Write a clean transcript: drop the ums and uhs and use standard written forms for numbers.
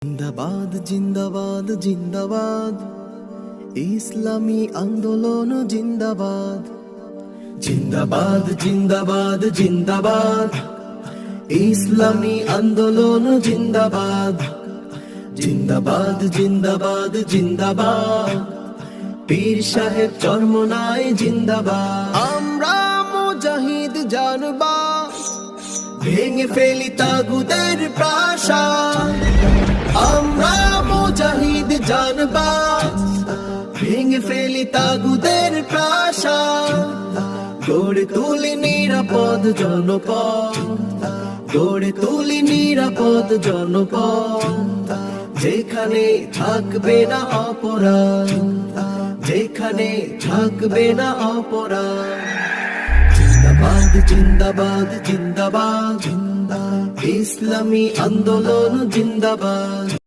জিন্দাবাদ জিন্দাবাদ জিন্দাবাদ ইসলামী আন্দোলন জিন্দাবাদ জিন্দাবাদ জিন্দাবাদ জিন্দাবাদ ইসলামী আন্দোলন জিন্দাবাদ জিন্দাবাদ জিন্দাবাদ জিন্দাবাদ পীর সাহেব চরমনাই জিন্দাবাদ আমরা মুজাহিদ জানবাদ ভেঙে ফেলি তাগুদের প্রাসাদ আমরা মুজাহিদ জানবাদ ভেঙে ফেলি তাগুদের প্রাসাদ গড়ে তুলি নিরাপদ জনপদ গড়ে তুলি নিরাপদ জনপদ যেখানে থাকবে না অপরাধ যেখানে থাকবে না অপরাধ জিন্দাবাদ জিন্দাবাদ জিন্দাবাদ ইসলামী আন্দোলন জিন্দাবাদ।